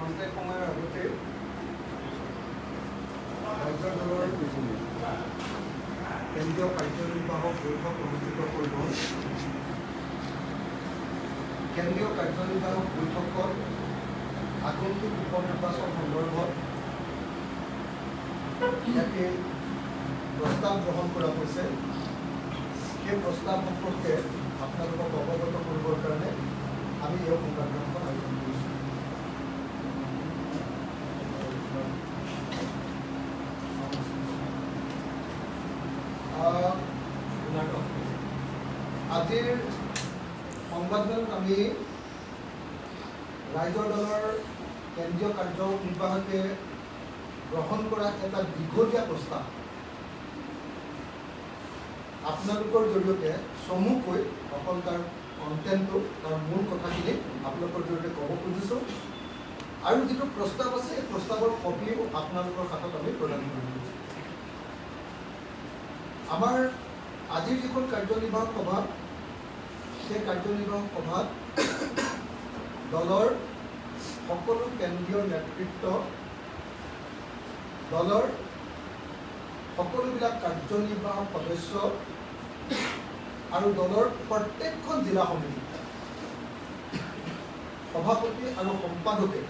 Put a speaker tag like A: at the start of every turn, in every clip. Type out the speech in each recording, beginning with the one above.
A: খন্তেক সময়ৰ আগতে ৰাজ্য দলৰ কেন্দ্ৰীয় কাৰ্যনিৰ্বাহক বৈঠক অনুষ্ঠিত কৰিব। কেন্দ্ৰীয় কাৰ্যনিৰ্বাহক বৈঠকত আগন্তুক উপনিৰ্বাচন সন্দৰ্ভত ইয়াতে প্ৰস্তাৱ গ্ৰহণ কৰা হৈছে। সেই প্ৰস্তাৱ সম্পৰ্কে আপোনালোকক অৱগত কৰিবৰ কাৰণে আমি এই সংবাদখন আয়োজন কৰিছোঁ। আজিৰ সংবাদমেলত আমি ৰাইজৰ দলৰ কেন্দ্ৰীয় কাৰ্যনিৰ্বাহকে গ্ৰহণ কৰা এটা দীঘলীয়া প্ৰস্তাৱ আপোনালোকৰ জৰিয়তে চমুকৈ অকল তাৰ কণ্টেণ্টটো তাৰ মূল কথাখিনি আপোনালোকৰ জৰিয়তে ক'ব খুজিছোঁ। আৰু যিটো প্ৰস্তাৱ আছে এই প্ৰস্তাৱৰ কপিও আপোনালোকৰ হাতত আমি প্ৰদান কৰিম। আমাৰ আজিৰ যিখন কাৰ্যনিৰ্বাহক সভা, সেই কাৰ্যনিৰ্বাহক সভাত দলৰ সকলো কেন্দ্ৰীয় নেতৃত্ব, দলৰ সকলোবিলাক কাৰ্যনিৰ্বাহক সদস্য আৰু দলৰ প্ৰত্যেকখন জিলা সমিতি সভাপতি আৰু সম্পাদকে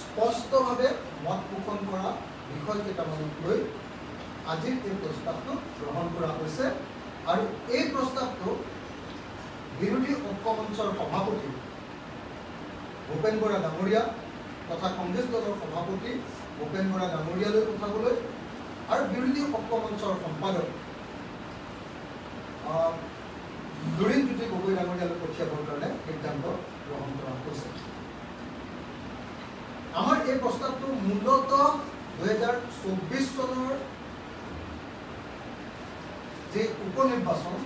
A: স্পষ্টভাৱে মত পোষণ কৰা বিষয় কেইটামানক লৈ আজিৰ এই প্ৰস্তাৱটো গ্ৰহণ কৰা হৈছে। আৰু এই প্ৰস্তাৱটো বিৰোধী ঐক্য মঞ্চৰ সভাপতি ভূপেন বৰা ডাঙৰীয়া তথা কংগ্ৰেছ দলৰ সভাপতি ভূপেন বৰা ডাঙৰীয়ালৈ পঠাবলৈ আৰু বিৰোধী ঐক্য মঞ্চৰ সম্পাদক লুৰিণজ্যোতি গগৈ ডাঙৰীয়ালৈ পঠিয়াবৰ কাৰণে সিদ্ধান্ত গ্ৰহণ কৰা হৈছে। আমাৰ এই প্ৰস্তাৱটো মূলতঃ 2024 চনৰ যে উপনিৰ্বাচন,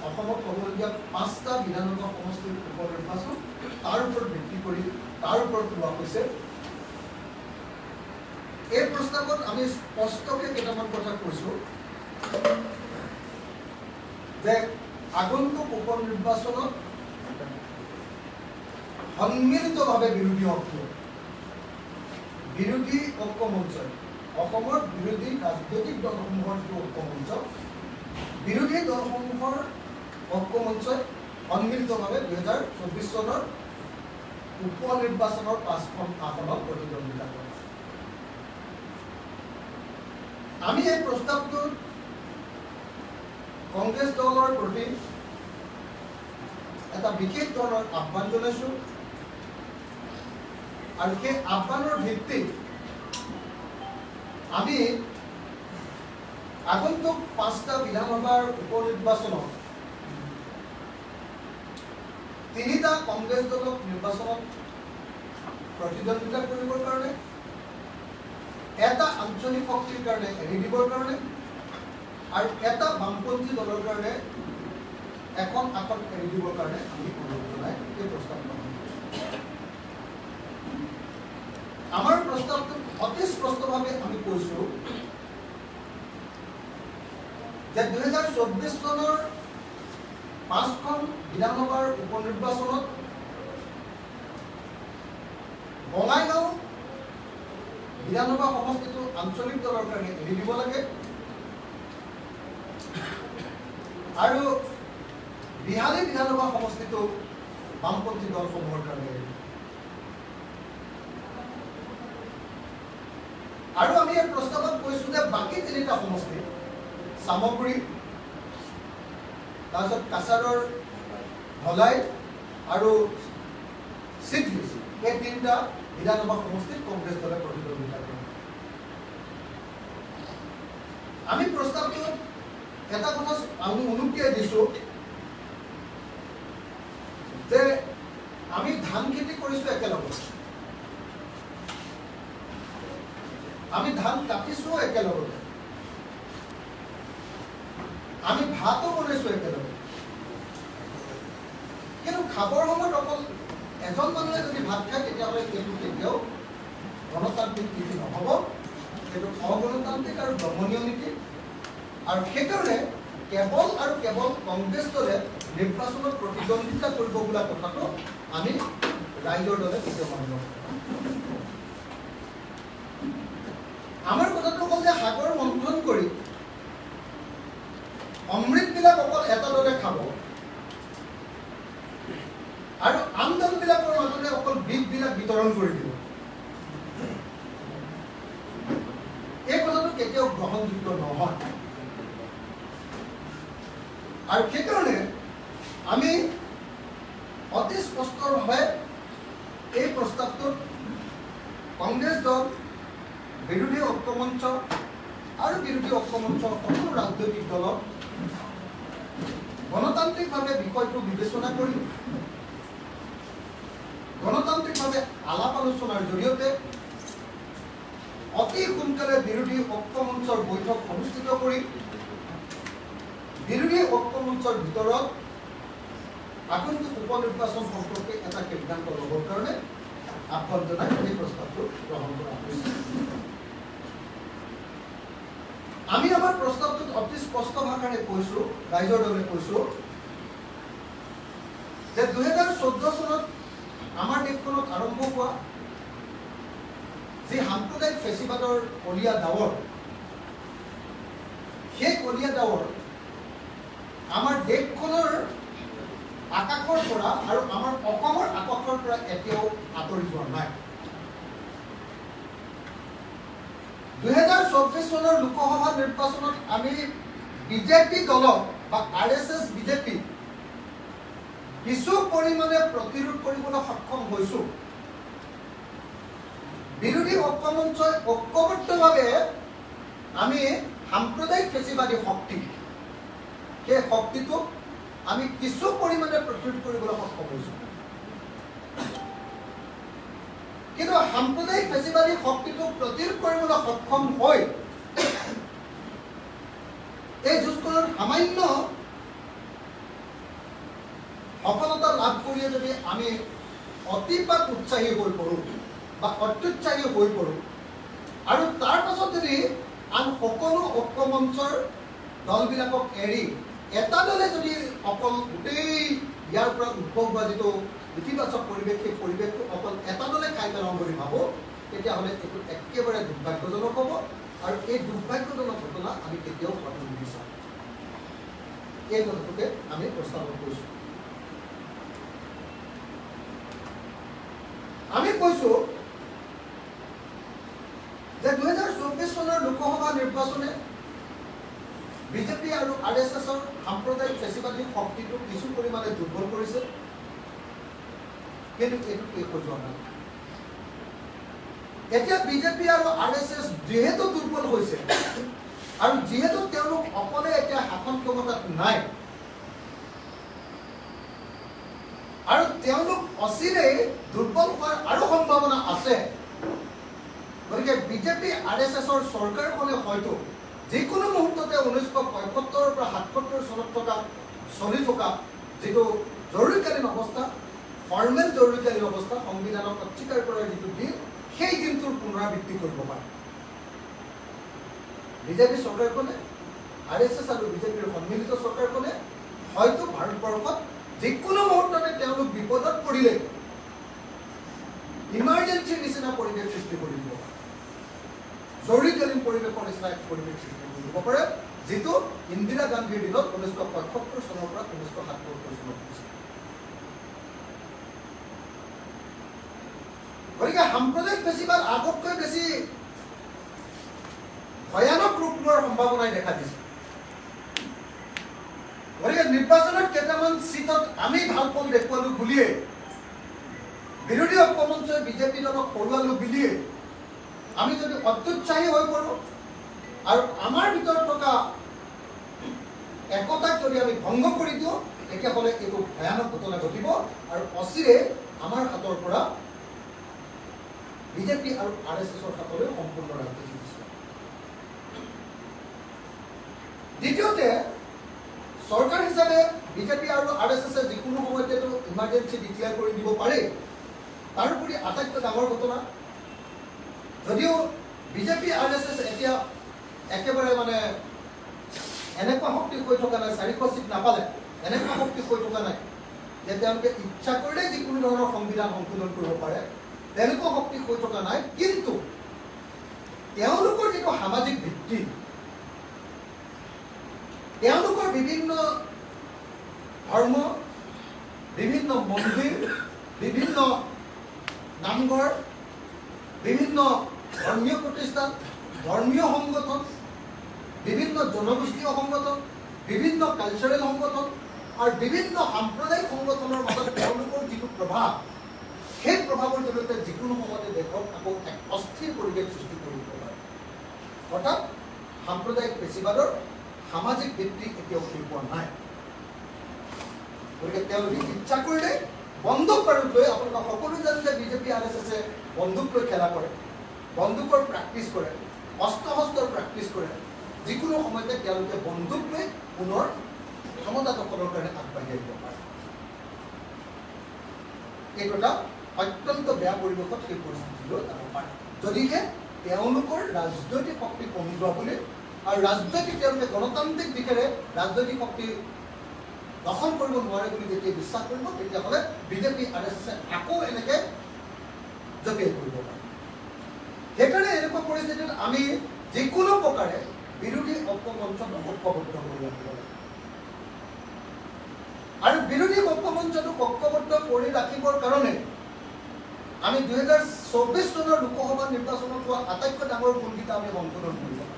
A: অসমত হ'বলগীয়া 5টা বিধানসভা সমষ্টিৰ উপনিৰ্বাচন, তাৰ ওপৰত ভিত্তি কৰি তাৰ ওপৰত লোৱা হৈছে। এই প্ৰস্তাৱত আমি স্পষ্টকৈ কেইটামান কথা কৈছোঁ যে আগন্তুক উপনিৰ্বাচনত সন্মিলিতভাৱে বিৰোধী ঐক্য মঞ্চই, অসমৰ বিৰোধী ৰাজনৈতিক দলসমূহৰ যিটো ঐক্য মঞ্চ, বিৰোধী দলসমূহৰ ঐক্য মঞ্চই সন্মিলিতভাৱে 2024 চনৰ উপনিৰ্বাচনৰ 5খন আসনত প্ৰতিদ্বন্দ্বিতা কৰে। আমি এই প্ৰস্তাৱটোত কংগ্ৰেছ দলৰ প্ৰতি এটা বিশেষ ধৰণৰ আহ্বান জনাইছোঁ আৰু সেই আহ্বানৰ ভিত্তিত আমি আগন্তুক 5টা বিধানসভাৰ উপনিৰ্বাচনত 3টা কংগ্ৰেছ দলক নিৰ্বাচনত প্ৰতিদ্বন্দ্বিতা কৰিবৰ কাৰণে, এটা আঞ্চলিক শক্তিৰ কাৰণে এৰি দিবৰ কাৰণে আৰু এটা বামপন্থী দলৰ কাৰণে এখন আসন এৰি দিবৰ কাৰণে আমি অনুৰোধ জনাই এই প্ৰস্তাৱ গ্ৰহণ কৰিছোঁ। আমাৰ প্ৰস্তাৱটো অতি স্পষ্টভাৱে আমি কৈছোঁ যে 2024 চনৰ 5খন বিধানসভাৰ উপনিৰ্বাচনত বঙাইগাঁও বিধানসভা সমষ্টিটো আঞ্চলিক দলৰ কাৰণে এৰি দিব লাগে আৰু বিহালী বিধানসভা সমষ্টিটো বামপন্থী দলসমূহৰ কাৰণে এৰি দিব। আৰু আমি এই প্ৰস্তাৱত কৈছোঁ যে বাকী 3টা সমষ্টি, চামগুৰি, তাৰপিছত কাছাৰৰ ধলাই আৰু চিডলি, এই 3টা বিধানসভা সমষ্টিত কংগ্ৰেছ দলে প্ৰতিদ্বন্দ্বিতা কৰে। আমি প্ৰস্তাৱটোত এটা কথা আমি উনুকিয়াই দিছোঁ যে আমি ধান খেতি কৰিছোঁ একেলগে, আমি ধান কাটিছোঁ একেলগতে, আমি ভাতো বনাইছোঁ একেলগে। কিন্তু খাবৰ সময়ত অকল এজন মানুহে যদি ভাত খায় তেতিয়াহ'লে সেইটো কেতিয়াও গণতান্ত্ৰিক নীতি নহ'ব, সেইটো অগণতান্ত্ৰিক আৰু দমনীয় নীতি। আৰু সেইকাৰণে কেৱল আৰু কেৱল কংগ্ৰেছ দলে নিৰ্বাচনত প্ৰতিদ্বন্দ্বিতা কৰিব বোলা কথাটো আমি ৰাইজৰ দলে কেতিয়াও মানিব নোৱাৰে। আমাৰ কথাটো হ'ল যে সাগৰ মন্থন কৰি অমৃতবিলাক অকল এটা দলে খাব আৰু আন দলবিলাকৰ মাজতে অকল বিষবিলাক বিতৰণ কৰি দিব। এই কথাটো কেতিয়াও গ্ৰহণযোগ্য নহয়। আৰু সেইকাৰণে আমি অতি স্পষ্টভাৱে এই প্ৰস্তাৱটোত কংগ্ৰেছ দল, বিৰোধী ঐক্যমঞ্চ আৰু বিৰোধী ঐক্যমঞ্চ সকলো ৰাজনৈতিক দলক গণতান্ত্ৰিকভাৱে বিষয়টো বিবেচনা কৰি গণতান্ত্ৰিকভাৱে আলাপ আলোচনাৰ জৰিয়তে অতি সোনকালে বিৰোধী ঐক্যমঞ্চৰ বৈঠক অনুষ্ঠিত কৰি বিৰোধী ঐক্যমঞ্চৰ ভিতৰত আগন্তুক উপনিৰ্বাচন সম্পৰ্কে এটা সিদ্ধান্ত ল'বৰ কাৰণে আহ্বান জনাই এই প্ৰস্তাৱটো গ্ৰহণ কৰা হৈছে। আমি আমাৰ প্ৰস্তাৱটোত অতি স্পষ্ট ভাষাৰে কৈছো, ৰাইজৰ দলে কৈছো যে 2014 চনত আমাৰ দেশখনত আৰম্ভ হোৱা যি সাম্প্ৰদায়িক ফেচিবাদৰ কলীয়া ডাৱৰ, সেই কলীয়া ডাৱৰ আমাৰ দেশখনৰ আকাশৰ পৰা আৰু আমাৰ অসমৰ আকাশৰ পৰা এতিয়াও আঁতৰি যোৱা নাই। 2024 চনৰ লোকসভা নিৰ্বাচনত আমি বিজেপি দলক বা RSS বিজেপি কিছু পৰিমাণে প্ৰতিৰোধ কৰিবলৈ সক্ষম হৈছো। বিৰোধী ঐক্যমঞ্চই ঐক্যবদ্ধভাৱে আমি সাম্প্ৰদায়িক ফেচিবাদী শক্তি, সেই শক্তিটোক আমি কিছু পৰিমাণে প্ৰতিৰোধ কৰিবলৈ সক্ষম হৈছো। কিন্তু সাম্প্ৰদায়িক ফেচিবাদী শক্তিটোক প্ৰতিৰোধ কৰিবলৈ সক্ষম হৈ এই যুঁজখনত সামান্য সফলতা লাভ কৰিয়ে যদি আমি অতিপাত উৎসাহী হৈ পৰোঁ বা অত্যুৎসাহী হৈ পৰোঁ আৰু তাৰ পাছত যদি আন সকলো ঐক্যমঞ্চৰ দলবিলাকক এৰি এটা দলে যদি অকল গোটেই ইয়াৰ পৰা উদ্ভৱ হোৱা যিটো ইতিবাচক পৰিৱেশ, সেই পৰিৱেশটো অকল এটা দলে খাই পেলাওঁ বুলি ভাবোঁ, তেতিয়াহ'লে এইটো একেবাৰে দুৰ্ভাগ্যজনক হ'ব আৰু এই দুৰ্ভাগ্যজনক ঘটনা আমি কেতিয়াও হোৱাটো নিবিচাৰোঁ। এই কথাটোকে আমি প্ৰস্তাৱন কৰিছোঁ। আমি কৈছোঁ যে 2024 চনৰ লোকসভা নিৰ্বাচনে বিজেপি আৰু RSSৰ সাম্প্ৰদায়িক ফেচিবাদী শক্তিটো কিছু পৰিমাণে দুৰ্বল কৰিছে, কিন্তু এইটো শেষ হৈ যোৱা নাই। এতিয়া বিজেপি আৰু RSS যিহেতু দুৰ্বল হৈছে আৰু যিহেতু তেওঁলোক অকলে এতিয়া শাসন ক্ষমতাত নাই আৰু তেওঁলোক অচিৰেই দুৰ্বল হোৱাৰ আৰু সম্ভাৱনা আছে, গতিকে বিজেপি RSSৰ চৰকাৰখনে হয়তো যিকোনো মুহূৰ্ততে 1975 পৰা 77 চনত চলি থকা যিটো জৰুৰীকালীন অৱস্থা, ফৰ্মেল জৰুৰীকালীন অৱস্থা, সংবিধানক অস্বীকাৰ কৰাৰ যিটো দিন, সেই দিনটোৰ পুনৰাবৃত্তি কৰিব পাৰে। বিজেপি চৰকাৰখনে, RSS আৰু বিজেপিৰ সন্মিলিত চৰকাৰখনে হয়তো ভাৰতবৰ্ষত যিকোনো মুহূৰ্ততে তেওঁলোক বিপদত পৰিলে ইমাৰ্জেঞ্চিৰ নিচিনা পৰিৱেশ সৃষ্টি কৰি দিব পাৰে, জৰুৰীকালীন পৰিৱেশৰ নিচিনা এক পৰিৱেশ সৃষ্টি কৰি দিব পাৰে, যিটো ইন্দিৰা গান্ধীৰ দিনত 1975 চনৰ পৰা 1977 চনত হৈছিল। গতিকে সাম্প্ৰদায়িক ফেচিবাদ আগতকৈ বেছি ভয়ানক ৰূপ লোৱাৰ সম্ভাৱনাই দেখা দিছে। গতিকে নিৰ্বাচনত কেইটামান চিটত আমি ভাল ফল দেখুৱালো বুলিয়ে, বিৰোধী ঐক্যমঞ্চই বিজেপি দলক হৰুৱালো বুলিয়ে আমি যদি অত্যুৎসাহী হৈ পৰোঁ আৰু আমাৰ ভিতৰত থকা একতাক যদি আমি ভংগ কৰি দিওঁ, তেতিয়াহ'লে এইটো ভয়ানক ঘটনা ঘটিব আৰু অচিৰে আমাৰ হাতৰ পৰা বিজেপি আৰু RSSৰ হাতলৈ সম্পূৰ্ণ ৰাজনীতি গুচি যাব। দ্বিতীয়তে, চৰকাৰ হিচাপে বিজেপি আৰু RSSে যিকোনো সময়তেতো ইমাৰ্জেঞ্চি ডিক্লেয়াৰ কৰি দিব পাৰে। তাৰোপৰি আটাইতকৈ ডাঙৰ ঘটনা, যদিও বিজেপি RSS এতিয়া একেবাৰে মানে এনেকুৱা শক্তি হৈ থকা নাই, 400 চিট নাপালে এনেকুৱা শক্তি হৈ থকা নাই, যে তেওঁলোকে ইচ্ছা কৰিলে যিকোনো ধৰণৰ সংবিধান সংশোধন কৰিব পাৰে, তেনেকুৱা শক্তি হৈ থকা নাই। কিন্তু তেওঁলোকৰ যিটো সামাজিক ভিত্তি, তেওঁলোকৰ বিভিন্ন ধৰ্ম, বিভিন্ন মন্দিৰ, বিভিন্ন নামঘৰ, বিভিন্ন ধৰ্মীয় প্ৰতিষ্ঠান, ধৰ্মীয় সংগঠন, বিভিন্ন জনগোষ্ঠীয় সংগঠন, বিভিন্ন কালচাৰেল সংগঠন আৰু বিভিন্ন সাম্প্ৰদায়িক সংগঠনৰ মাজত তেওঁলোকৰ যিটো প্ৰভাৱ, সেই প্ৰভাৱৰ জৰিয়তে যিকোনো সময়তে দেশত আকৌ এক অস্থিৰ পৰিৱেশ সৃষ্টি কৰিব পাৰে। অৰ্থাৎ সাম্প্ৰদায়িক পেশীবাদৰ সামাজিক ভিত্তি এতিয়াও হৈ পোৱা নাই। গতিকে তেওঁলোকে ইচ্ছা কৰিলে বন্দুক বাৰুদ লৈ, আপোনালোকে সকলো জানে যে বিজেপি RSSে বন্দুক লৈ খেলা কৰে, বন্দুকৰ প্ৰেক্টিছ কৰে, অস্ত্ৰ শস্ত্ৰৰ প্ৰেক্টিছ কৰে। যিকোনো সময়তে তেওঁলোকে বন্দুক লৈ পুনৰ ক্ষমতা দখলৰ কাৰণে আগবাঢ়ি আহিব পাৰে। এইটো এটা অত্যন্ত বেয়া পৰিৱেশত সেই পৰিস্থিতিলৈ যাব পাৰে, যদিহে তেওঁলোকৰ ৰাজনৈতিক শক্তি কমি যোৱা বুলি আৰু ৰাজনৈতিক তেওঁলোকে গণতান্ত্ৰিক দিশেৰে ৰাজনৈতিক শক্তি দখল কৰিব নোৱাৰে বুলি যেতিয়া বিশ্বাস কৰিব, তেতিয়াহ'লে বিজেপি RSSে আকৌ এনেকৈ জপিয়াই কৰিব পাৰে। সেইকাৰণে এনেকুৱা পৰিস্থিতিত আমি যিকোনো প্ৰকাৰে বিৰোধী ঐক্যমঞ্চটো ঐক্যবদ্ধ কৰি ৰাখিব লাগে। আৰু বিৰোধী ঐক্যমঞ্চটো ঐক্যবদ্ধ কৰি ৰাখিবৰ কাৰণে আমি 2024 চনৰ লোকসভা নিৰ্বাচনত হোৱা আটাইতকৈ ডাঙৰ ভুলকেইটা আমি সংশোধন কৰিব লাগে।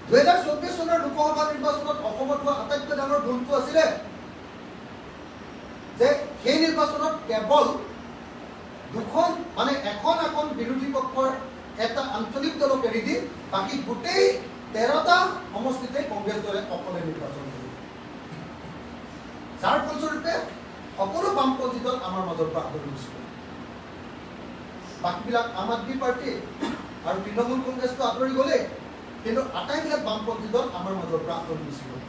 A: 2024 চনৰ লোকসভা নিৰ্বাচনত অসমত হোৱা আটাইতকৈ ডাঙৰ ভুলটো আছিলে যে সেই নিৰ্বাচনত কেৱল দুখন এখন বিৰোধী পক্ষৰ এটা আঞ্চলিক দলক এৰি দি বাকী গোটেই 13টা সমষ্টিতে কংগ্ৰেছ দলে অকলে নিৰ্বাচন কৰিব, যাৰ ফলস্বৰূপে সকলো বামপন্থী দল আমাৰ মাজৰ পৰা আঁতৰি গৈছিল। বাকীবিলাক আম আদমি পাৰ্টি আৰু তৃণমূল কংগ্ৰেছটো আঁতৰি গ'লে, কিন্তু আটাইবিলাক বামপন্থী দল আমাৰ মাজৰ পৰা আঁতৰি গুচি গ'ল।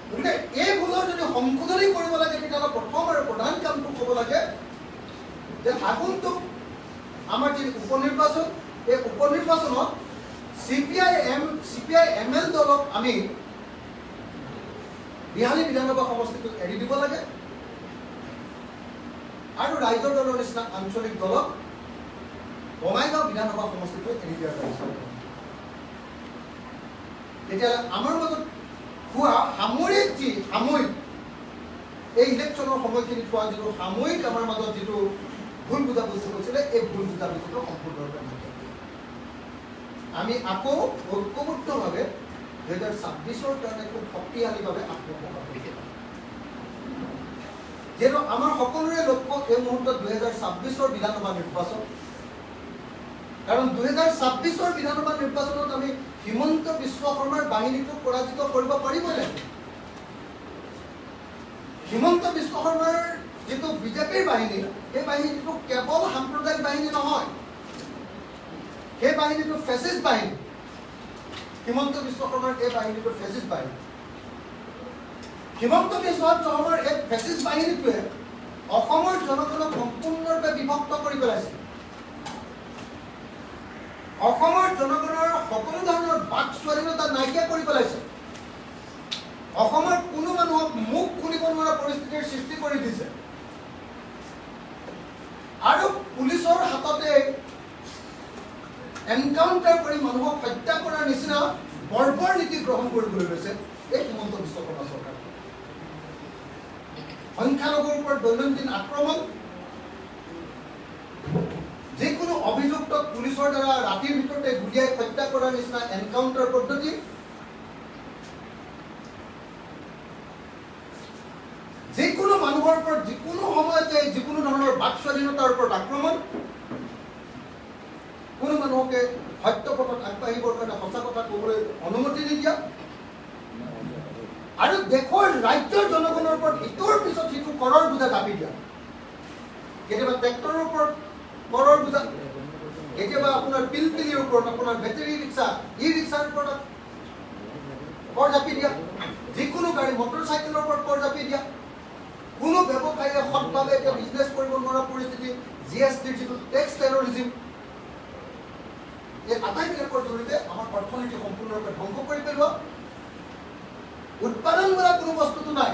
A: গতিকে এই ভুলৰ যদি সংশোধনী কৰিব লাগে, তেতিয়াহ'লে প্ৰথম আৰু প্ৰধান কামটো ক'ব লাগে যে আগন্তুক আমাৰ যি উপনিৰ্বাচন, এই উপনিৰ্বাচনত CPI-ML দলক আমি বিহালী বিধানসভা সমষ্টিটোক এৰি দিব লাগে আৰু ৰাইজৰ দলৰ নিচিনা আঞ্চলিক দলক বঙাইগাঁও বিধানসভা সমষ্টিটোক এৰি দিয়াৰ ব্যৱস্থা কৰিব। তেতিয়াহ'লে আমাৰ মাজত হোৱা সাময়িক এই ইলেকশ্যনৰ সময়খিনিত হোৱা যিটো সাময়িক আমাৰ মাজত যিটো ভুল বুজাবুজি হৈছিলে, এই ভুল বুজাবুজিটো সম্পূৰ্ণৰূপে নাইকিয়া। আমি আকৌ ঐক্যবদ্ধভাৱে 2026 কাৰণে খুব শক্তিশালীভাৱে আত্মপ্ৰকাশ কৰিব। যিহেতু আমাৰ সকলোৰে লক্ষ্য এই মুহূৰ্তত 2026 বিধানসভা নিৰ্বাচন, কাৰণ 2026 বিধানসভা নিৰ্বাচনত আমি হিমন্ত বিশ্ব শৰ্মাৰ বাহিনীটোক পৰাজিত কৰিব পাৰিব লাগিব। হিমন্ত বিশ্ব শৰ্মাৰ যিটো বিজেপিৰ বাহিনী, সেই বাহিনীটো কেৱল সাম্প্ৰদায়িক বাহিনী নহয়, সেই বাহিনীটো ফেচিষ্ট বাহিনী। হিমন্ত বিশ্ব শৰ্মাৰ এই বাহিনীটো ফেচিষ্ট বাহিনী। হিমন্ত বিশ্ব শৰ্মাৰ এই ফেচিষ্ট বাহিনীটোৱে অসমৰ জনগণক সম্পূৰ্ণৰূপে বিভক্ত কৰি পেলাইছে। অসমৰ জনগণৰ সকলো ধৰণৰ বাক স্বাধীনতা নাইকিয়া কৰি পেলাইছে। অসমৰ কোনো মানুহক মুখ খুলিব নোৱাৰা পৰিস্থিতিৰ সৃষ্টি কৰি দিছে আৰু পুলিচৰ হাততে এনকাউণ্টাৰ কৰি মানুহক হত্যা কৰাৰ নিচিনা বৰ্বৰ নীতি গ্ৰহণ কৰিবলৈ লৈছে এই হিমন্ত বিশ্ব শৰ্মা চৰকাৰ। সংখ্যালঘুৰ ওপৰত দৈনন্দিন আক্ৰমণ, যিকোনো অভিযুক্তক পুলিচৰ দ্বাৰা ৰাতিৰ ভিতৰতে গুলিয়াই হত্যা কৰাৰ নিচিনা এনকাউণ্টাৰ পদ্ধতি, যিকোনো মানুহৰ ওপৰত যিকোনো সময়তে যিকোনো ধৰণৰ বাক স্বাধীনতাৰ ওপৰত আক্ৰমণ, কোনো মানুহকে সত্য পথত আগবাঢ়িবৰ কাৰণে সঁচা কথা ক'বলৈ অনুমতি নিদিয়া আৰু দেশৰ ৰাজ্যৰ জনগণৰ ওপৰত ইটোৰ পিছত সিটো কৰৰ বোজা জাপি দিয়া। কেতিয়াবা ট্ৰেক্টৰৰ ওপৰত কৰৰ বোজা, কেতিয়াবা আপোনাৰ পিলপিলিৰ ওপৰত, আপোনাৰ বেটেৰী ৰিক্সা, ই-ৰিক্সাৰ ওপৰত কৰ জাপি দিয়া, যিকোনো গাড়ী মটৰ চাইকেলৰ ওপৰত কৰ জাপি দিয়া। কোনো ব্যৱসায়ীয়ে সৎভাৱে এতিয়া বিজনেছ কৰিব নোৱাৰা পৰিস্থিতি, GSTৰ যিটো টেক্স টেৰৰিজিম, এই আটাইবিলাকৰ জৰিয়তে আমাৰ অৰ্থনীতি সম্পূৰ্ণৰূপে ধ্বংস কৰি পেলোৱা। উৎপাদন বোলা কোনো বস্তুটো নাই।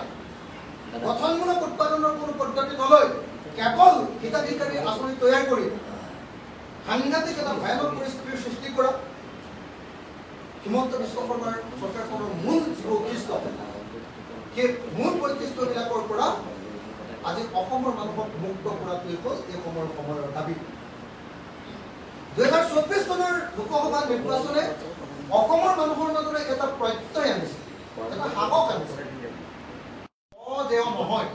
A: গঠনমূলক উৎপাদনৰ কোনো পদ্ধতি নলয় কেৱল হিতাধিকাৰী আঁচনি তৈয়াৰ কৰি সাংঘাতিক এটা ভয়ানক পৰিস্থিতিৰ সৃষ্টি কৰা হিমন্ত বিশ্ব শৰ্মাৰ চৰকাৰখনৰ মূল বৈশিষ্ট্য সেই মূল বৈশিষ্ট্যবিলাকৰ পৰা আজি অসমৰ মানুহক মুক্ত কৰাটোৱেই হ'ল এই সময়ৰ দাবী 2024 চনৰ লোকসভা নিৰ্বাচনে অসমৰ মানুহৰ মাজলৈ এটা প্ৰত্যয় আনিছে এটা সাহস আনিছে অদেয় নহয়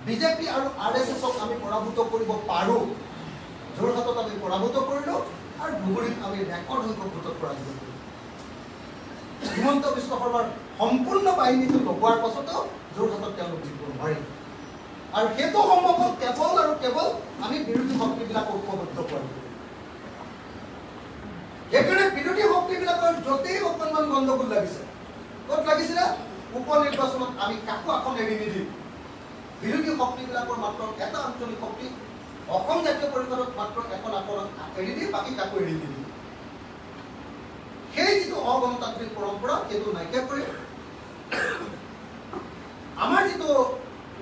A: বিজেপি আৰু RSSক আমি পৰাভূত কৰিব পাৰোঁ যোৰহাটত আমি পৰাভূত কৰিলোঁ আৰু ধুবুৰীত আমি ৰেকৰ্ড সংখ্যক ভোটত পৰাজিত কৰিলোঁ হিমন্ত বিশ্ব শৰ্মাৰ সম্পূৰ্ণ বাহিনীটো লগোৱাৰ পাছতো যোৰহাটত তেওঁলোক জিকিব নোৱাৰিল আৰু সেইটো সম্ভৱ হ'ল কেৱল আৰু কেৱল আমি বিৰোধী শক্তিবিলাক ঐক্যবদ্ধ কৰি সেইকাৰণে বিৰোধী শক্তিবিলাকৰ য'তেই অকণমান গণ্ডগোল লাগিছে ক'ত লাগিছিলে উপ নিৰ্বাচনত আমি কাকো এখন এৰি নিদিম বিৰোধী শক্তিবিলাকৰ মাত্ৰ এটা আঞ্চলিক শক্তি অসম জাতীয় পৰিষদত মাত্ৰ এখন আসন এৰি দি বাকী কাকো এৰি নিদিম সেই যিটো অগণতান্ত্ৰিক পৰম্পৰা সেইটো নাইকিয়া কৰি আমাৰ যিটো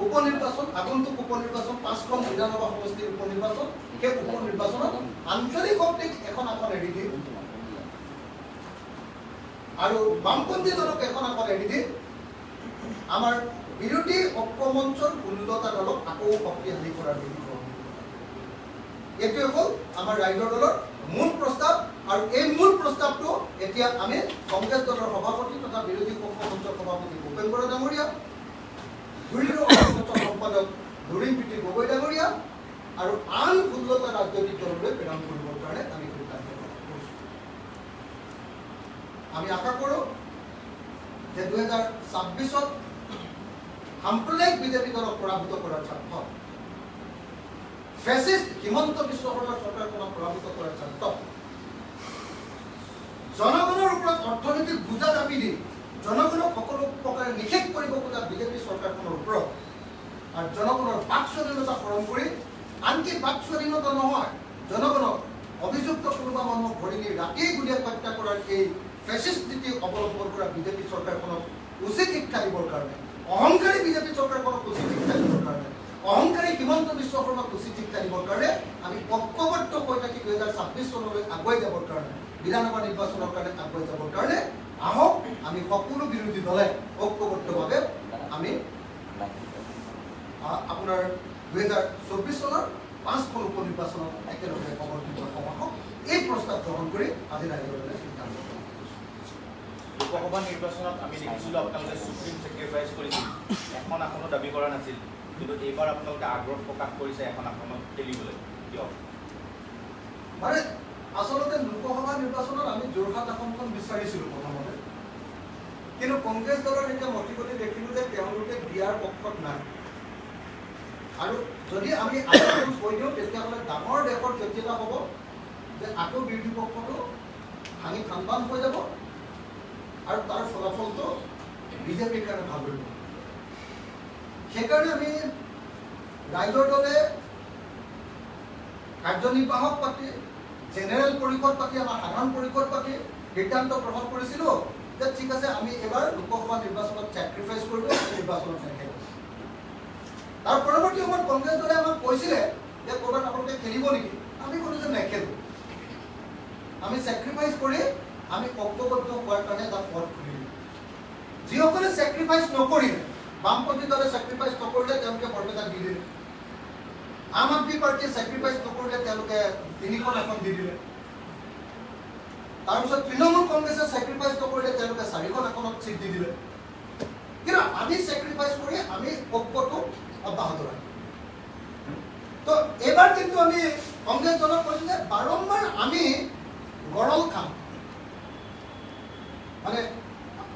A: উপনিৰ্বাচন আগন্তুক উপনিৰ্বাচন 5খন বিধানসভা সমষ্টিৰ উপনিৰ্বাচন সেই উপনিৰ্বাচনত আঞ্চলিক শক্তিক এখন আসন এৰি দি আৰু বামপন্থী দলক এখন আসন এৰি দি আমাৰ বিৰোধী ঐক্যমঞ্চৰ 16টা দলক আকৌ শক্তিশালী কৰাৰ এইটোৱে হ'ল আমাৰ ৰাইজৰ দলৰ মূল প্ৰস্তাৱ আৰু এই মূল প্ৰস্তাৱটো এতিয়া আমি কংগ্ৰেছ দলৰ সভাপতি তথা বিৰোধী ঐক্যমঞ্চৰ সভাপতি ভূপেন বৰা ডাঙৰীয়া ধুৰীৰ সম্পাদক ধুৰীণজ্যোতি গগৈ ডাঙৰীয়া আৰু আন 16টা ৰাজনৈতিক দললৈ প্ৰেৰণ কৰিবৰ কাৰণে আমি সিদ্ধান্ত কৰিছোঁ আমি আশা কৰোঁ যে 2026ত সাম্প্ৰদায়িক বিজেপি দলক পৰাভূত কৰাৰ স্বাৰ্থত ফেচিষ্ট হিমন্ত বিশ্ব শৰ্মাৰ চৰকাৰখনক পৰাভূত কৰাৰ স্বাৰ্থত জনগণৰ ওপৰত অৰ্থনৈতিক বোজা জাপি দি জনগণক সকলো প্ৰকাৰে নিষেধ কৰিব খোজা বিজেপি চৰকাৰখনৰ ওপৰত আৰু জনগণৰ বাক স্বাধীনতা হৰণ কৰি আনকি বাক স্বাধীনতা নহয় জনগণক অভিযুক্ত কোনোবা মানুহক ধৰি নি ৰাতিয়েই গুলীয়াই হত্যা কৰাৰ এই ফেচিষ্ট নীতি অৱলম্বন কৰা বিজেপি চৰকাৰখনক উচিত শিক্ষা দিবৰ কাৰণে অহংকাৰী বিজেপি চৰকাৰখনক উচিত শিক্ষা দিবৰ কাৰণে অহংকাৰী হিমন্ত বিশ্ব শৰ্মাক উচিত শিক্ষা দিবৰ কাৰণে আমি ঐক্যবদ্ধ হৈ থাকি 2026 চনলৈ আগুৱাই যাবৰ কাৰণে বিধানসভা নিৰ্বাচনৰ কাৰণে আগুৱাই যাবৰ কাৰণে আহক আমি সকলো বিৰোধী দলে ঐক্যবদ্ধভাৱে আমি আপোনাৰ 2024 চনৰ 5খন উপনিৰ্বাচনত একেলগে সমৰ্থিত সভাসক এই প্ৰস্তাৱ গ্ৰহণ কৰি আজি ৰাইজৰ দলে সিদ্ধান্ত
B: লোকসভা নিৰ্বাচনত আমি দেখিছিলোঁ আপোনালোকে সুপ্ৰিম চেক্ৰিফাইচ কৰিছিল এখন আসনো দাবী কৰা নাছিল কিন্তু এইবাৰ আপোনালোকে আগ্ৰহ প্ৰকাশ কৰিছে এখন আসনত খেলিবলৈ কিয়
A: মানে আচলতে লোকসভা নিৰ্বাচনত আমি যোৰহাট আসনখন বিচাৰিছিলোঁ প্ৰথমতে কিন্তু কংগ্ৰেছ দলৰ এতিয়া মতিগতি দেখিলোঁ যে তেওঁলোকে দিয়াৰ পক্ষত নাই আৰু যদি আমি কৈ দিওঁ তেতিয়াহ'লে ডাঙৰ দেশৰ ক্ষতি এটা হ'ব যে আকৌ বিৰোধী পক্ষটো ভাঙি থানবান হৈ যাব আৰু তাৰ ফলাফলটো বিজেপিৰ কাৰণে ভাল হ'ব সেইকাৰণে আমি ৰাইজৰ দলে কাৰ্যনিৰ্বাহক পাতি জেনেৰেল পৰিষদ পাতি আমাৰ সাধাৰণ পৰিষদ পাতি সিদ্ধান্ত গ্ৰহণ কৰিছিলোঁ যে ঠিক আছে আমি এবাৰ লোকসভা নিৰ্বাচনত চেক্ৰিফাইচ কৰিব নিৰ্বাচনত নেখেলোঁ তাৰ পৰৱৰ্তী সময়ত কংগ্ৰেছ দলে আমাক কৈছিলে যে ক'ৰবাত আপোনালোকে খেলিব নেকি আমি ক'লোঁ যে নেখেলোঁ আমি চেক্ৰিফাইচ কৰি আমি ঐক্যবদ্ধ হোৱাৰ কাৰণে এটা পথ খুলিলোঁ যিসকলে চেক্ৰিফাইচ নকৰিলে বামপন্থী দলে চেক্ৰিফাইচ নকৰিলে তেওঁলোকে বৰপেটাত দি দিলে আম আদমি পাৰ্টীয়ে চেক্ৰিফাইচ নকৰিলে তেওঁলোকে 3খন আসন দি দিলে তাৰপিছত তৃণমূল কংগ্ৰেছে চেক্ৰিফাইচ নকৰিলে তেওঁলোকে 4খন আসনত চিট দি দিলে কিন্তু আমি চেক্ৰিফাইচ কৰি আমি ঐক্যটো অব্যাহত ৰাখিম তো এবাৰ কিন্তু আমি কংগ্ৰেছ দলক কৈছোঁ যে বাৰম্বাৰ আমি গৰল খাম মানে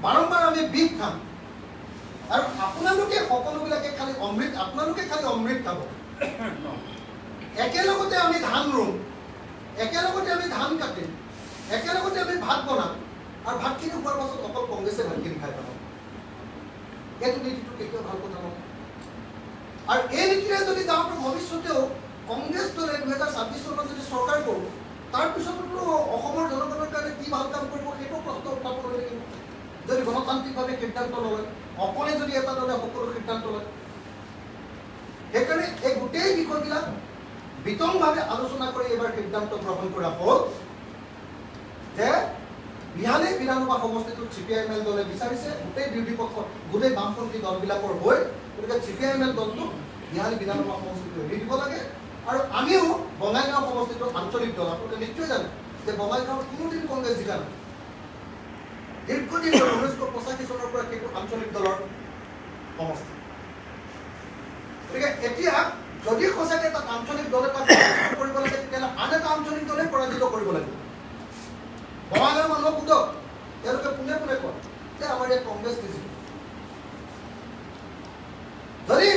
A: বাৰম্বাৰ আমি বিষ খাম আৰু আপোনালোকে সকলোবিলাকে খালি অমৃত আপোনালোকে খালি অমৃত খাব একেলগতে আমি ধান ৰুম একেলগতে আমি ধান কাটিম একেলগতে আমি ভাত বনাম আৰু ভাতখিনি খোৱাৰ পাছত অকল কংগ্ৰেছে ভাতখিনি খাই পাব এইটো নীতিটো কেতিয়াও ভাল কথা নহয় আৰু এই নীতিৰে যদি যাওঁতে ভৱিষ্যতেও কংগ্ৰেছ দলে 2026 চনত যদি চৰকাৰ কৰোঁ তাৰপিছতো অসমৰ জনগণৰ কাৰণে কি ভাল কাম কৰিব সেইটো প্ৰশ্ন উত্থাপন হৈ থাকিব যদি গণতান্ত্ৰিকভাৱে সিদ্ধান্ত নলয় অকলে যদি এটা দলে সকলো সিদ্ধান্ত লয় সেইকাৰণে এই গোটেই বিষয়বিলাক বিতংভাৱে আলোচনা কৰি এবাৰ সিদ্ধান্ত গ্ৰহণ কৰা হ'ল যে 42 বিধানসভা সমষ্টিটোত CPIML দলে বিচাৰিছে গোটেই বিৰোধী পক্ষ গোটেই বামপন্থী দলবিলাকৰ হৈ গতিকে CPIML দলটোক 42 বিধানসভা সমষ্টিটো এৰি দিব লাগে আৰু আমিও বঙাইগাঁও সমষ্টিটোৰ আঞ্চলিক দল আপোনালোকে নিশ্চয় জানে যে বঙাইগাঁৱত কোনোদিন কংগ্ৰেছ জিকা নাই দীৰ্ঘদিন 1985 চনৰ পৰা সেইটো আঞ্চলিক দলৰ সমষ্টি গতিকে এতিয়া যদি সঁচাকৈ তাত আঞ্চলিক দলে তাত কৰিব লাগে তেতিয়াহ'লে আন এটা আঞ্চলিক দলে পৰাজিত কৰিব লাগিব বঙাইগাঁৱৰ মানুহক সোধক তেওঁলোকে পোনে পোনে কয় যে আমাৰ ইয়াত কংগ্ৰেছ দিছিল যদি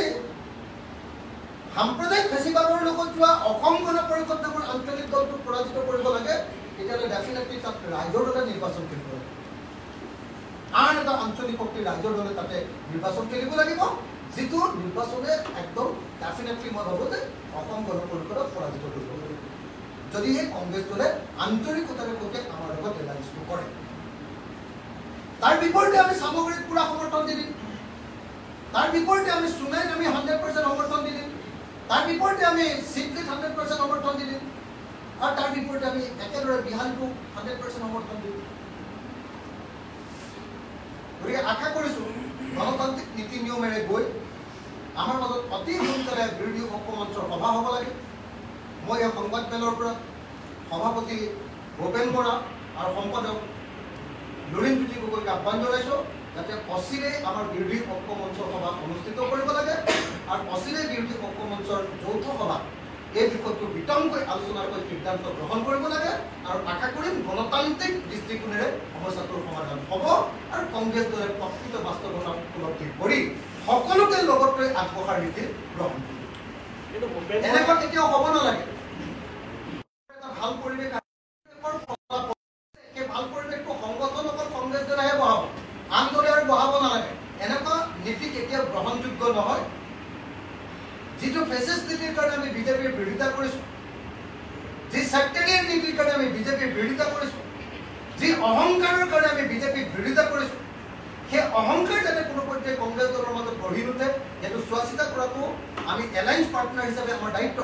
A: সাম্প্ৰদায়িক ফেচিবাদৰ লগত যোৱা অসম গণ পৰিষদ নামৰ আঞ্চলিক দলটোক পৰাজিত কৰিব লাগে তেতিয়াহ'লে ডেফিনেটলি তাত ৰাইজৰ দলে নিৰ্বাচন কৰিব লাগিব আন এটা আঞ্চলিক শক্তিৰ ৰাইজৰ দলে তাতে নিৰ্বাচন খেলিব লাগিব যিটো নিৰ্বাচনে একদম ডেফিনেটলি মই ভাবোঁ যে অসম গণ পৰিষদক পৰাজিত কৰিব লাগিব যদিহে কংগ্ৰেছ দলে আন্তৰিকতাৰে সৈতে আমাৰ লগত এলায়েন্সটো কৰে তাৰ বিপৰীতে আমি সামগ্ৰীক পুৰা সমৰ্থন দি দিম তাৰ বিপৰীতে আমি সোণাইত আমি 100% সমৰ্থন দি দিম তাৰ বিপৰীতে আমি চিটলিত 100% সমৰ্থন দি দিম আৰু তাৰ বিপৰীতে আমি একেদৰে বিহাৰটো 100% সমৰ্থন দি দিম গতিকে আশা কৰিছোঁ গণতান্ত্ৰিক নীতি নিয়মেৰে গৈ আমাৰ মাজত অতি সোনকালে বিৰোধী ঐক্যমঞ্চৰ সভা হ'ব লাগে মই এই সংবাদমেলৰ পৰা সভাপতি ভূপেন বৰা আৰু সম্পাদক লুৰিণজ্যোতি গগৈক আহ্বান জনাইছোঁ যাতে অচিৰেই আমাৰ বিৰোধী ঐক্যমঞ্চৰ সভা অনুষ্ঠিত কৰিব লাগে আৰু অচিৰেই বিৰোধী ঐক্যমঞ্চৰ যৌথ সভা এই বিষয়টো বিতংকৈ আলোচনা কৰি সিদ্ধান্ত গ্ৰহণ কৰিব লাগে আৰু আশা কৰিম গণতান্ত্ৰিক দৃষ্টিকোণেৰে সমস্যাটোৰ সমাধান হ'ব আৰু কংগ্ৰেছ দলে প্ৰকৃত বাস্তৱতা উপলব্ধি কৰি সকলোকে লগত লৈ আগবঢ়াৰ নীতি গ্ৰহণ কৰিব এনেকুৱা কেতিয়াও হ'ব নালাগে এটা ভাল পৰিৱেশ সেই ভাল পৰিৱেশটো সংগঠন অকল কংগ্ৰেছ দলেহে বঢ়াব আন দলে আৰু বঢ়াব নালাগে এনেকুৱা নীতি কেতিয়াও গ্ৰহণযোগ্য নহয় যিটো ফেচিষ্ট নীতিৰ কাৰণে আমি বিজেপিৰ বিৰোধিতা কৰিছোঁ যি ছেক্টেৰিয়ান নীতিৰ কাৰণে আমি বিজেপিৰ বিৰোধিতা কৰিছোঁ যি অহংকাৰৰ কাৰণে আমি বিজেপিক বিৰোধিতা কৰিছোঁ সেই অহংকাৰ যাতে কোনো পৰ্যায়ে কংগ্ৰেছ দলৰ মাজত গঢ়ি নুঠে সেইটো চোৱা চিতা কৰাটো আমি এলায়েন্স পাৰ্টনাৰ হিচাপে আমাৰ দায়িত্ব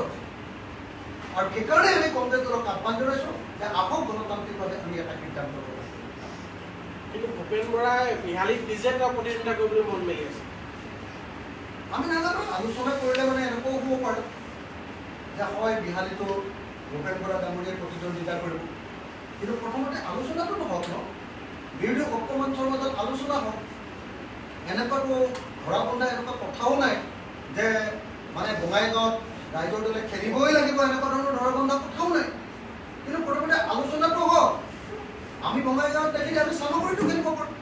A: আৰু সেইকাৰণে আমি কংগ্ৰেছ দলক আহ্বান জনাইছোঁ যে আহক গণতান্ত্ৰিকভাৱে আমি এটা সিদ্ধান্ত কৰোঁ
C: কিন্তু ভূপেন বৰাই বিহালীত নিজে তেওঁ প্ৰতিযোগিতা কৰিবলৈ মন মেলি আছে
A: আমি নাজানো আলোচনা কৰিলে মানে এনেকুৱাও হ'ব পাৰে যে হয় বিহালীটো ভূপেন বৰা ডাঙৰীয়াই প্ৰতিদ্বন্দ্বিতা কৰিব কিন্তু প্ৰথমতে আলোচনাটো নহওক ন বিৰোধী ঐক্যমঞ্চৰ মাজত আলোচনা হওক এনেকুৱাটো ধৰা বন্ধা এনেকুৱা কথাও নাই যে মানে বঙাইগাঁৱত ৰাইজৰ দলে খেলিবই লাগিব এনেকুৱা ধৰণৰ ধৰা বন্ধা কথাও নাই কিন্তু প্ৰথমতে আলোচনাটো হওক আমি বঙাইগাঁৱত দেখিলে আমি সামগ্ৰীটো খেলিব পাৰোঁ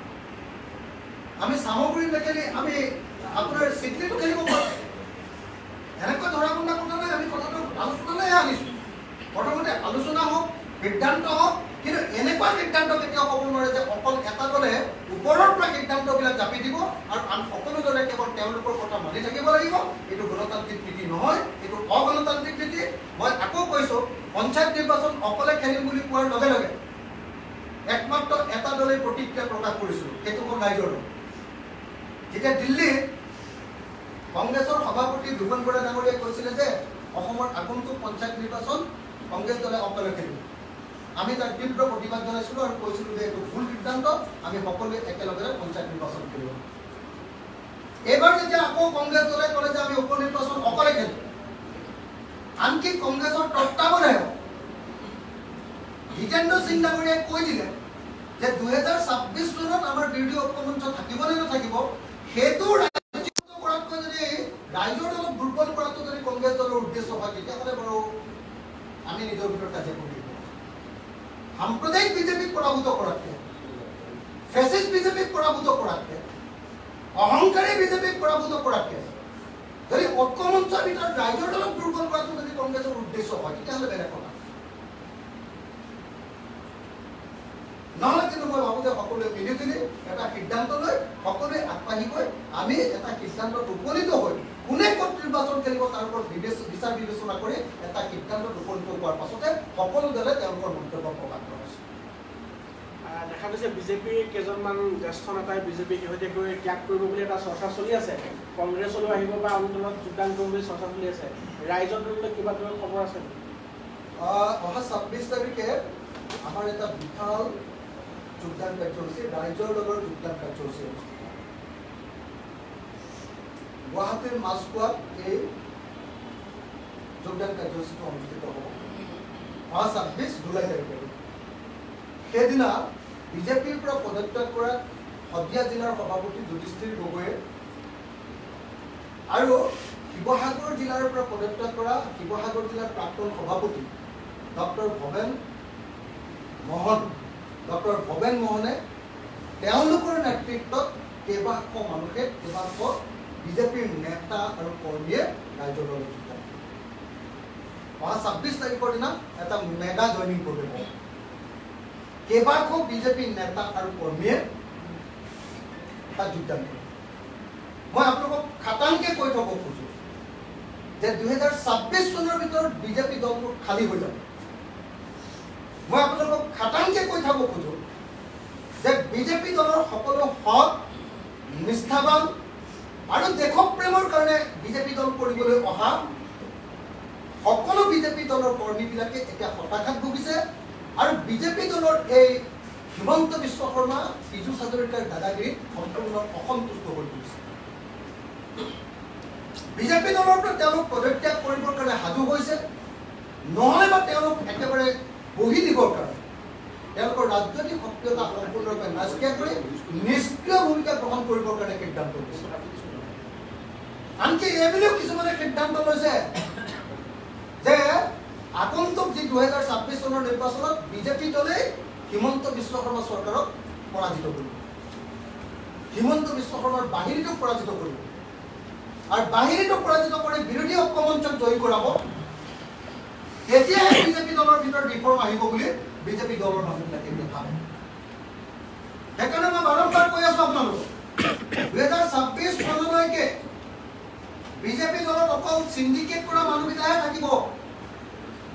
A: আমি সামগ্ৰী নেখেলি আমি আপোনাৰ চিটলিটো খেলিব পাৰোঁ এনেকুৱা ধৰা বন্ধা কথা নাই আমি কথাটো আলোচনালৈহে আনিছোঁ প্ৰথমতে আলোচনা হওক সিদ্ধান্ত হওক কিন্তু এনেকুৱা সিদ্ধান্ত কেতিয়াও হ'ব নোৱাৰে যে অকল এটা দলে ওপৰৰ পৰা সিদ্ধান্তবিলাক জাপি দিব আৰু আন সকলো দলে কেৱল তেওঁলোকৰ কথা মানি থাকিব লাগিব এইটো গণতান্ত্ৰিক নীতি নহয় এইটো অগণতান্ত্ৰিক নীতি মই আকৌ কৈছোঁ পঞ্চায়ত নিৰ্বাচন অকলে খেলিম বুলি কোৱাৰ লগে লগে একমাত্ৰ এটা দলে প্ৰতিক্ৰিয়া প্ৰকাশ কৰিছিলোঁ সেইটো হ'ল ৰাইজৰ দল যেতিয়া দিল্লীত কংগ্ৰেছৰ সভাপতি ভূপেন বৰা ডাঙৰীয়াই কৈছিলে যে অসমৰ আগন্তুক পঞ্চায়ত নিৰ্বাচন কংগ্ৰেছ দলে অকলে খেলিব আমি তাৰ তীব্ৰ প্ৰতিবাদ জনাইছিলোঁ আৰু কৈছিলোঁ যে এইটো ভুল সিদ্ধান্ত আমি সকলোৱে একেলগে পঞ্চায়ত নিৰ্বাচন খেলিব এইবাৰ যেতিয়া আকৌ কংগ্ৰেছ দলে ক'লে যে আমি উপ নিৰ্বাচন অকলে খেলিম আনকি কংগ্ৰেছৰ তত্ত্বাৱধায়ক জিতেন্দ্ৰ সিং ডাঙৰীয়াই কৈ দিলে যে 2026 চনত আমাৰ বিৰোধী ঐক্যমঞ্চ থাকিব নে নাথাকিব সেইটো কৰাতকৈ যদি ৰাইজৰ দলক দুৰ্বল কৰাটো যদি কংগ্ৰেছ দলৰ উদ্দেশ্য হয় তেতিয়াহ'লে বাৰু আমি নিজৰ ভিতৰত কাজিয়া কৰি সাম্প্ৰদায়িক বিজেপিক পৰাভূত কৰাতকৈ ফেচিষ্ট বিজেপিক পৰাভূত কৰাতকৈ অহংকাৰী বিজেপিক পৰাভূত কৰাতকৈ যদি ঐক্যমঞ্চৰ ভিতৰত ৰাইজৰ দলক দুৰ্বল কৰাটো যদি কংগ্ৰেছৰ উদ্দেশ্য হয় তেতিয়াহ'লে বেলেগ কথা নহ'লে কিন্তু মই ভাবোঁ যে সকলোৱে মিলি জুলি এটা সিদ্ধান্ত লৈ সকলোৱে আগবাঢ়ি গৈ আমি এটা সিদ্ধান্তত উপনীত হৈ কোনে ক'ত নিৰ্বাচন খেলিব তাৰ ওপৰত বিচাৰ বিবেচনা কৰি এটা সিদ্ধান্তত উপনীত হোৱাৰ পাছতে সকলো দলে তেওঁলোকৰ মন্তব্য প্ৰকাশ কৰিছে
C: দেখা গৈছে বিজেপিৰ কেইজনমান জ্যেষ্ঠ নেতাই বিজেপি শেহতীয়াকৈ ত্যাগ কৰিব বুলি এটা চৰ্চা চলি আছে। কংগ্ৰেছলৈ আহিব বা আন্দোলনত যোগদান কৰিব বুলি চৰ্চা চলি আছে। ৰাইজৰ দললৈ কিবা ধৰণৰ খবৰ আছে?
A: অহা 26 তাৰিখে আমাৰ এটা বিশাল যোগদান কাৰ্যসূচী, ৰাইজৰ দলৰ যোগদান কাৰ্যসূচী গুৱাহাটীৰ মাজখোৱাত এই যোগদান কাৰ্যসূচীটো অনুষ্ঠিত হ'ব অহা 26 জুলাই তাৰিখে। সেইদিনা বিজেপিৰ পৰা পদত্যাগ কৰা শদিয়া জিলাৰ সভাপতি যুধিষ্ঠিৰ গগৈয়ে আৰু শিৱসাগৰ জিলাৰ পৰা পদত্যাগ কৰা শিৱসাগৰ জিলাৰ প্ৰাক্তন সভাপতি ডক্টৰ ভৱেন মোহনে তেওঁলোকৰ নেতৃত্বত কেইবাশ মানুহে কেইবাশ বিজেপিৰ নেতা আৰু কৰ্মীয়ে ৰাইজৰ দলত যোগদান কৰে। অহা 26 তাৰিখৰ দিনা এটা মেগা জইনিং প্ৰগ্ৰেম হ'ব। কেইবাশ বিজেপিৰ নেতা আৰু কৰ্মীয়ে তাত যোগদান কৰে। মই আপোনালোকক খাটাংকে কৈ থব খোজো যে 2026 চনৰ ভিতৰত বিজেপি দলবোৰ খালী হৈ যাব। মই আপোনালোকক খাটাংকে কৈ থব খোজো যে বিজেপি দলৰ সকলো সৎ নিষ্ঠাবান আৰু দেশপ্ৰেমৰ কাৰণে বিজেপি দল কৰিবলৈ অহা সকলো বিজেপি দলৰ কৰ্মীবিলাকে এতিয়া হতাশাত ভুগিছে আৰু বিজেপি দলৰ এই হিমন্ত বিশ্ব শৰ্মা পীযুষ হাজৰিকাৰ দাদাগিৰিত সম্পূৰ্ণ অসন্তুষ্ট হৈ পৰিছে। বিজেপি দলৰ পৰা তেওঁলোক পদত্যাগ কৰিবৰ কাৰণে সাজু হৈছে, নহ'লে বা তেওঁলোক একেবাৰে বহি দিবৰ কাৰণে তেওঁলোকৰ ৰাজনৈতিক সক্ৰিয়তা সম্পূৰ্ণৰূপে নাইকিয়া কৰি নিষ্ক্ৰিয় ভূমিকা গ্ৰহণ কৰিবৰ কাৰণে সিদ্ধান্ত লৈছে। আনকি এইবুলিও কিছুমানে সিদ্ধান্ত লৈছে যে আগন্তুক যি 2026 চনৰ নিৰ্বাচনত বিজেপি দলে হিমন্ত বিশ্ব শৰ্মা চৰকাৰক পৰাজিত কৰিব, হিমন্ত বিশ্ব শৰ্মাৰ বাহিনীটোক পৰাজিত কৰিব আৰু বাহিনীটোক পৰাজিত কৰি বিৰোধী ঐক্যমঞ্চক জয়ী কৰাব। তেতিয়াহে বিজেপি দলৰ ভিতৰত ৰিফৰ্ম আহিব বুলি বিজেপি দলৰ মানুহবিলাকে ভাবে। সেইকাৰণে মই বাৰম্বাৰ কৈ আছো আপোনালোকক 2026 চনলৈকে বিজেপি দলত অকল চিণ্ডিকেট কৰা মানুহকেইটাহে থাকিব।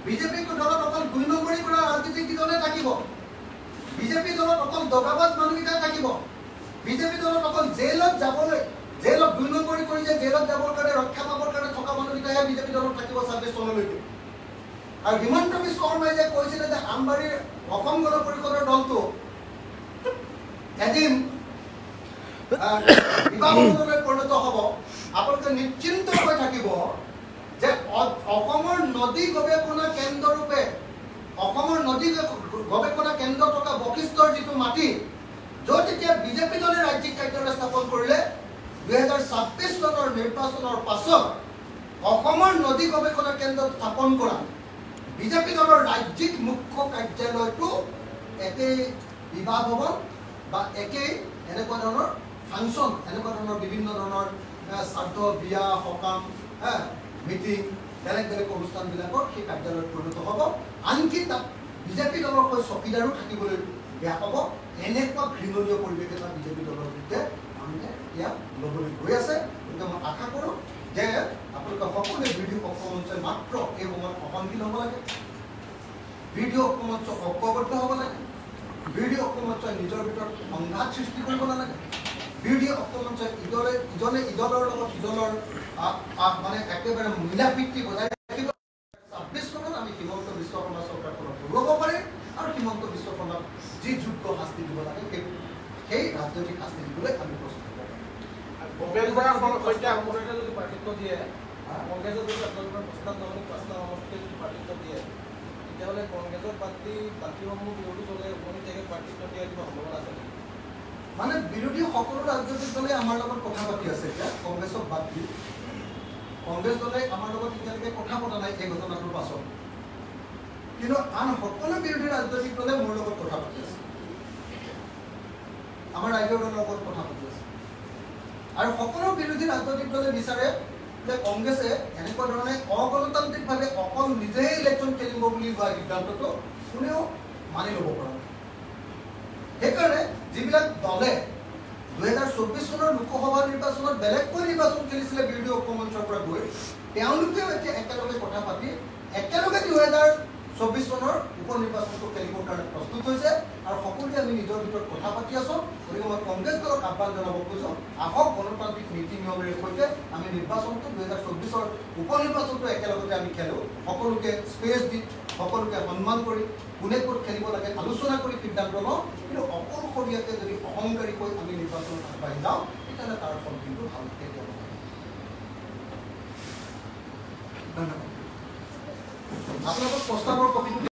A: বিজেপি দলত অকল 2 নম্বৰী কৰা ৰাজনীতিক দলে থাকিব। বিজেপি দলত অকল দগাবাজ মানুহকেইটাই থাকিব। বিজেপি দলত অকল জেলত 2 নম্বৰী কৰি যে জেলত যাবৰ কাৰণে ৰক্ষা পাবৰ কাৰণে থকা মানুহকেইটাহে বিজেপি দলত থাকিব 26 চনলৈকে। আৰু হিমন্ত বিশ্ব শৰ্মাই যে কৈছিলে যে আমবাৰীৰ অসম গণ পৰিষদৰ দলটো এদিন বিবাহলৈ পৰিণত হ'ব, আপোনালোকে নিশ্চিন্ত হৈ থাকিব যে অসমৰ নদী গৱেষণা কেন্দ্ৰৰূপে অসমৰ নদী গৱেষণা কেন্দ্ৰ থকা বশিষ্ঠৰ যিটো মাটি, য'ত এতিয়া বিজেপি দলে ৰাজ্যিক কাৰ্যালয় স্থাপন কৰিলে 2026 চনৰ নিৰ্বাচনৰ পাছত অসমৰ নদী গৱেষণা কেন্দ্ৰ স্থাপন কৰা বিজেপি দলৰ ৰাজ্যিক মুখ্য কাৰ্যালয়টো একেই বিবাহ ভৱন বা একেই এনেকুৱা ধৰণৰ ফাংচন, এনেকুৱা ধৰণৰ বিভিন্ন ধৰণৰ শ্ৰাদ্ধ, বিয়া, সকাম, মিটিং, বেলেগ বেলেগ অনুষ্ঠানবিলাকৰ সেই কাৰ্যালয়ত পৰিণত হ'ব। আনকি তাত বিজেপি দলৰ হৈ চকীদাৰো থাকিবলৈ বেয়া পাব। এনেকুৱা ঘৃণনীয় পৰিৱেশ এটা বিজেপি দলৰ বিৰুদ্ধে মানুহে এতিয়া ল'বলৈ গৈ আছে। গতিকে মই আশা কৰোঁ যে আপোনালোকে সকলোৱে বিৰোধী ঐক্যমঞ্চই মাত্ৰ এই সময়ত সহনশীল হ'ব লাগে, বিৰোধী ঐক্যমঞ্চ ঐক্যবদ্ধ হ'ব লাগে, বিৰোধী ঐক্যমঞ্চই নিজৰ ভিতৰত সংঘাত সৃষ্টি কৰিব নালাগে, বিৰোধী ঐক্যমঞ্চই ইজনে ইজনৰ লগত ইজনৰ মানে একেবাৰে মিলা প্ৰীতি বজাই ৰাখিব। 26 চনত আমি হিমন্ত বিশ্ব শৰ্মা চৰকাৰখনক ঘূৰাব পাৰিম আৰু হিমন্ত বিশ্ব শৰ্মাক যি যোগ্য শাস্তি দিব লাগে সেই ৰাজনৈতিক শাস্তি দিবলৈ আমি প্ৰস্তুত হ'ব পাৰিম।
C: ভূপেন বৰাৰ সৈতে
D: যদি পাৰ্থক্য দিয়ে, কংগ্ৰেছৰ যদি আপোনালোকৰ প্ৰস্তাৱ নহ'লে 5টা সমষ্টিকে যদি পাৰ্থক্য দিয়ে, তেতিয়াহ'লে কংগ্ৰেছৰ প্ৰাৰ্থীসমূহ বিৰোধী দলে উপনীতাকৈ পাৰ্থক্য দিয়াৰ কিবা সম্ভাৱনা আছে নেকি?
A: মানে বিৰোধী সকলো ৰাজনৈতিক দলে আমাৰ লগত কথা পাতি আছে। এতিয়া কংগ্ৰেছক বাদ দি কংগ্ৰেছ দলে আমাৰ লগত এতিয়ালৈকে কথা পতা নাই এই ঘটনাটোৰ পাছত, কিন্তু আন সকলো বিৰোধী ৰাজনৈতিক দলে মোৰ লগত কথা পাতি আছে, আমাৰ ৰাইজৰ দলৰ লগত কথা পাতি আছে। আৰু সকলো বিৰোধী ৰাজনৈতিক দলে বিচাৰে যে কংগ্ৰেছে এনেকুৱা ধৰণে অগণতান্ত্ৰিকভাৱে অকল নিজেই ইলেকশ্যন খেলিব বুলি লোৱা সিদ্ধান্তটো কোনেও মানি ল'ব পৰা নাই। সেইকাৰণে যিবিলাক দলে 2024 চনৰ লোকসভা নিৰ্বাচনত বেলেগকৈ নিৰ্বাচন খেলিছিলে বিৰোধী ঐক্যমঞ্চৰ পৰা গৈ, তেওঁলোকেও এতিয়া একেলগে কথা পাতি একেলগে 24 চনৰ উপ নিৰ্বাচনটো খেলিবৰ কাৰণে প্ৰস্তুত হৈছে আৰু সকলোৱে আমি নিজৰ ভিতৰত কথা পাতি আছোঁ। গতিকে মই কংগ্ৰেছ দলক আহ্বান জনাব খোজোঁ, আহক গণতান্ত্ৰিক নীতি নিয়মেৰে সৈতে আমি নিৰ্বাচনটো 2024 উপ নিৰ্বাচনটো একেলগতে আমি খেলোঁ। সকলোকে স্পেচ দি, সকলোকে সন্মান কৰি, কোনে ক'ত খেলিব লাগে আলোচনা কৰি সিদ্ধান্ত লওঁ। কিন্তু অকলশৰীয়াকৈ যদি অহংকাৰীকৈ আমি নিৰ্বাচনত আগবাঢ়ি যাওঁ, তেতিয়াহ'লে তাৰ ফল কিন্তু ভাল কেতিয়াও নহয়। ধন্যবাদ। আপোনালোকক প্ৰস্তাৱৰ কপিটো